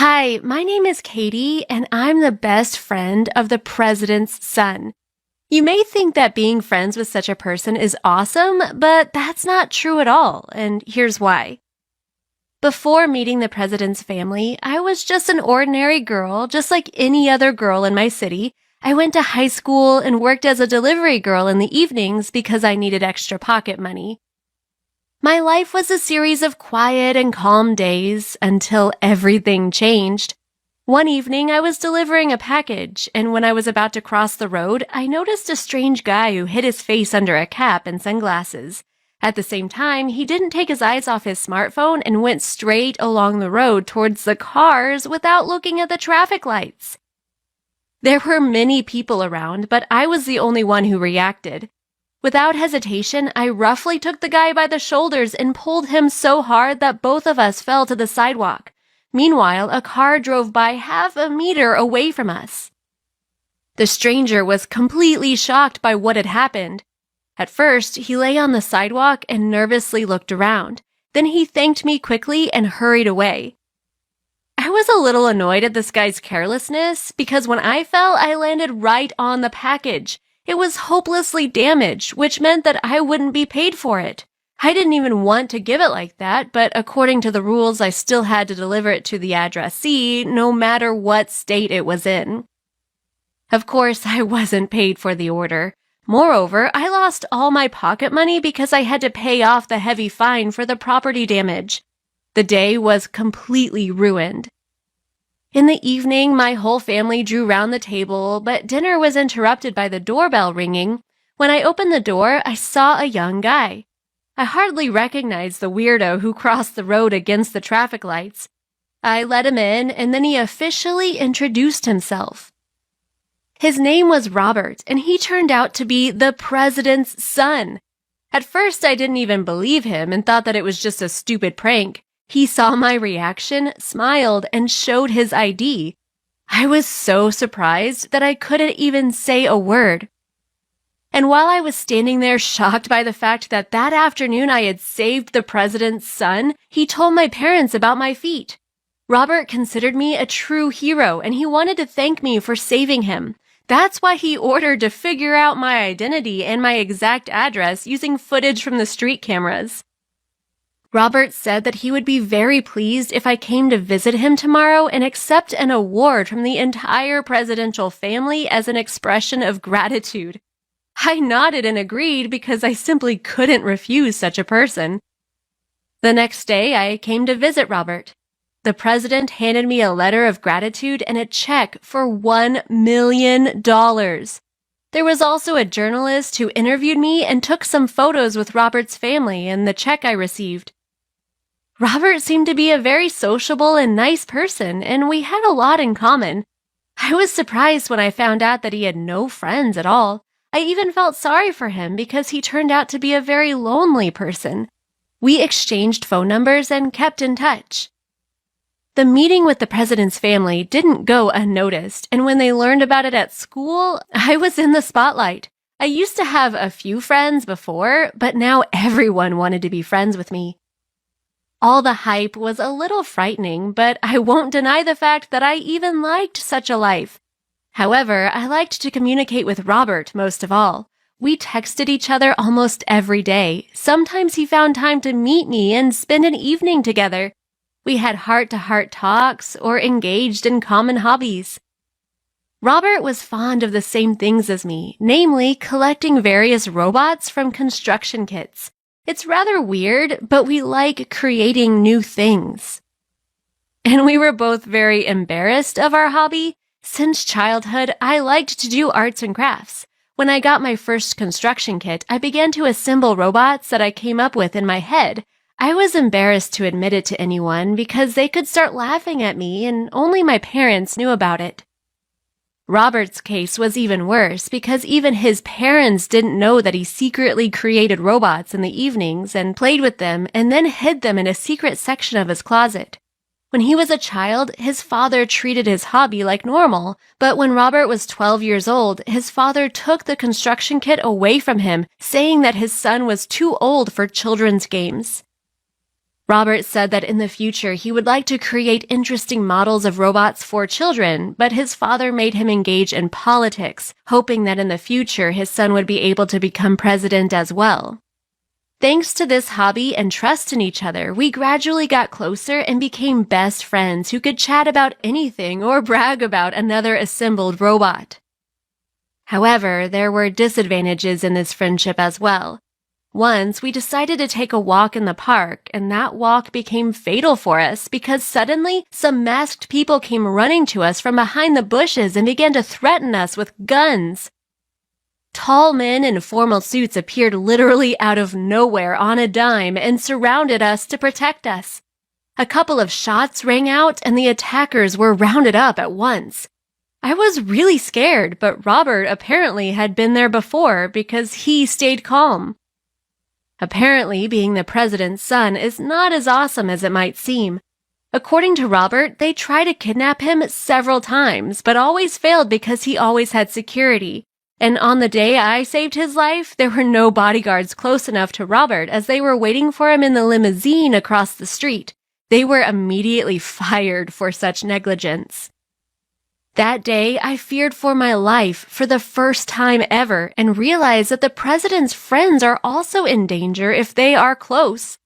Hi, my name is Katie, and I'm the best friend of the president's son. You may think that being friends with such a person is awesome, but that's not true at all, and here's why. Before meeting the president's family, I was just an ordinary girl, just like any other girl in my city. I went to high school and worked as a delivery girl in the evenings because I needed extra pocket money. My life was a series of quiet and calm days until everything changed. One evening, I was delivering a package, and when I was about to cross the road, I noticed a strange guy who hid his face under a cap and sunglasses. At the same time, he didn't take his eyes off his smartphone and went straight along the road towards the cars without looking at the traffic lights. There were many people around, but I was the only one who reacted. Without hesitation, I roughly took the guy by the shoulders and pulled him so hard that both of us fell to the sidewalk. Meanwhile, a car drove by half a meter away from us. The stranger was completely shocked by what had happened. At first, he lay on the sidewalk and nervously looked around. Then he thanked me quickly and hurried away. I was a little annoyed at this guy's carelessness because when I fell, I landed right on the package. It was hopelessly damaged, which meant that I wouldn't be paid for it. I didn't even want to give it like that, but according to the rules, I still had to deliver it to the addressee, no matter what state it was in. Of course, I wasn't paid for the order. Moreover, I lost all my pocket money because I had to pay off the heavy fine for the property damage. The day was completely ruined. In the evening, my whole family drew round the table, but dinner was interrupted by the doorbell ringing. When I opened the door, I saw a young guy. I hardly recognized the weirdo who crossed the road against the traffic lights. I let him in, and then he officially introduced himself. His name was Robert, and he turned out to be the president's son. At first, I didn't even believe him and thought that it was just a stupid prank. He saw my reaction, smiled, and showed his ID. I was so surprised that I couldn't even say a word. And while I was standing there shocked by the fact that afternoon I had saved the president's son, he told my parents about my feat. Robert considered me a true hero, and he wanted to thank me for saving him. That's why he ordered to figure out my identity and my exact address using footage from the street cameras. Robert said that he would be very pleased if I came to visit him tomorrow and accept an award from the entire presidential family as an expression of gratitude. I nodded and agreed because I simply couldn't refuse such a person. The next day, I came to visit Robert. The president handed me a letter of gratitude and a check for $1 million. There was also a journalist who interviewed me and took some photos with Robert's family and the check I received. Robert seemed to be a very sociable and nice person, and we had a lot in common. I was surprised when I found out that he had no friends at all. I even felt sorry for him because he turned out to be a very lonely person. We exchanged phone numbers and kept in touch. The meeting with the president's family didn't go unnoticed, and when they learned about it at school, I was in the spotlight. I used to have a few friends before, but now everyone wanted to be friends with me. All the hype was a little frightening, but I won't deny the fact that I even liked such a life. However, I liked to communicate with Robert most of all. We texted each other almost every day. Sometimes he found time to meet me and spend an evening together. We had heart-to-heart talks or engaged in common hobbies. Robert was fond of the same things as me, namely collecting various robots from construction kits. It's rather weird, but we like creating new things. And we were both very embarrassed of our hobby. Since childhood, I liked to do arts and crafts. When I got my first construction kit, I began to assemble robots that I came up with in my head. I was embarrassed to admit it to anyone because they could start laughing at me and only my parents knew about it. Robert's case was even worse because even his parents didn't know that he secretly created robots in the evenings and played with them and then hid them in a secret section of his closet. When he was a child, his father treated his hobby like normal, but when Robert was 12 years old, his father took the construction kit away from him, saying that his son was too old for children's games. Robert said that in the future he would like to create interesting models of robots for children, but his father made him engage in politics, hoping that in the future his son would be able to become president as well. Thanks to this hobby and trust in each other, we gradually got closer and became best friends who could chat about anything or brag about another assembled robot. However, there were disadvantages in this friendship as well. Once, we decided to take a walk in the park, and that walk became fatal for us because suddenly some masked people came running to us from behind the bushes and began to threaten us with guns. Tall men in formal suits appeared literally out of nowhere on a dime and surrounded us to protect us. A couple of shots rang out and the attackers were rounded up at once. I was really scared, but Robert apparently had been there before because he stayed calm. Apparently, being the president's son is not as awesome as it might seem. According to Robert, they tried to kidnap him several times, but always failed because he always had security. And on the day I saved his life, there were no bodyguards close enough to Robert as they were waiting for him in the limousine across the street. They were immediately fired for such negligence. That day, I feared for my life for the first time ever and realized that the president's friends are also in danger if they are close.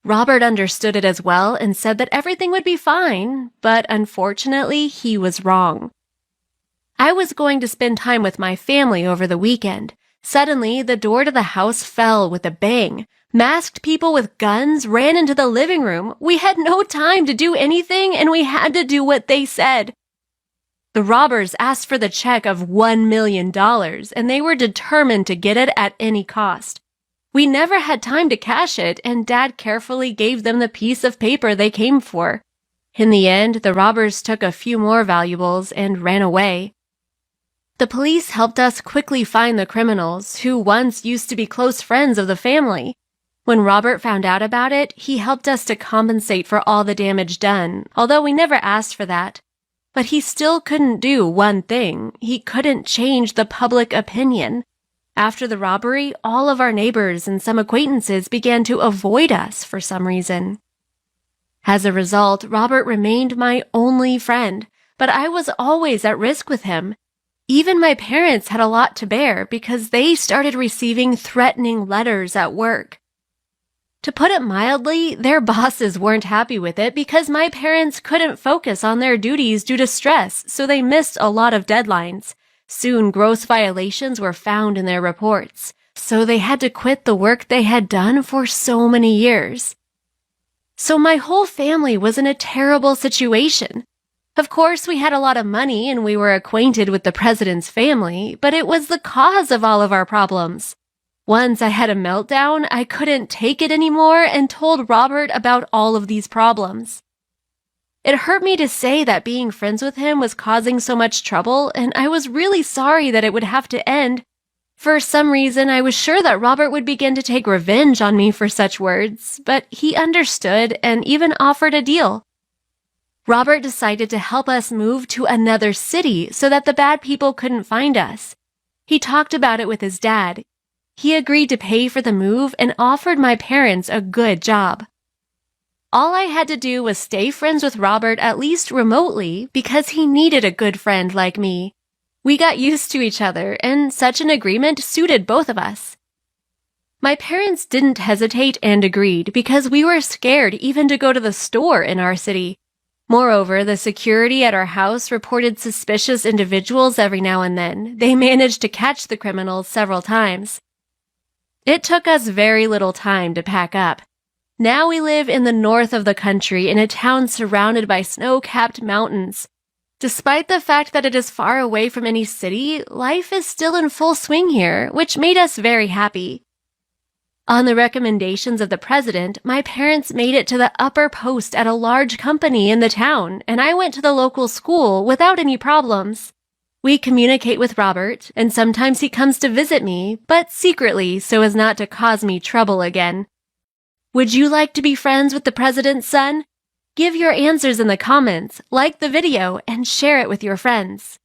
Robert understood it as well and said that everything would be fine, but unfortunately, he was wrong. I was going to spend time with my family over the weekend. Suddenly, the door to the house fell with a bang. Masked people with guns ran into the living room. We had no time to do anything, and we had to do what they said. The robbers asked for the check of $1 million, and they were determined to get it at any cost. We never had time to cash it, and Dad carefully gave them the piece of paper they came for. In the end, the robbers took a few more valuables and ran away. The police helped us quickly find the criminals, who once used to be close friends of the family. When Robert found out about it, he helped us to compensate for all the damage done, although we never asked for that. But he still couldn't do one thing. He couldn't change the public opinion. After the robbery, all of our neighbors and some acquaintances began to avoid us for some reason. As a result, Robert remained my only friend, but I was always at risk with him. Even my parents had a lot to bear because they started receiving threatening letters at work. To put it mildly, their bosses weren't happy with it because my parents couldn't focus on their duties due to stress, so they missed a lot of deadlines. Soon, gross violations were found in their reports, so they had to quit the work they had done for so many years. So my whole family was in a terrible situation. Of course, we had a lot of money and we were acquainted with the president's family, but it was the cause of all of our problems. Once I had a meltdown, I couldn't take it anymore and told Robert about all of these problems. It hurt me to say that being friends with him was causing so much trouble, and I was really sorry that it would have to end. For some reason, I was sure that Robert would begin to take revenge on me for such words, but he understood and even offered a deal. Robert decided to help us move to another city so that the bad people couldn't find us. He talked about it with his dad. He agreed to pay for the move and offered my parents a good job. All I had to do was stay friends with Robert at least remotely because he needed a good friend like me. We got used to each other, and such an agreement suited both of us. My parents didn't hesitate and agreed because we were scared even to go to the store in our city. Moreover, the security at our house reported suspicious individuals every now and then. They managed to catch the criminals several times. It took us very little time to pack up. Now we live in the north of the country in a town surrounded by snow-capped mountains. Despite the fact that it is far away from any city, life is still in full swing here, which made us very happy. On the recommendations of the president, my parents made it to the upper post at a large company in the town, and I went to the local school without any problems. We communicate with Robert, and sometimes he comes to visit me, but secretly so as not to cause me trouble again. Would you like to be friends with the president's son? Give your answers in the comments, like the video, and share it with your friends.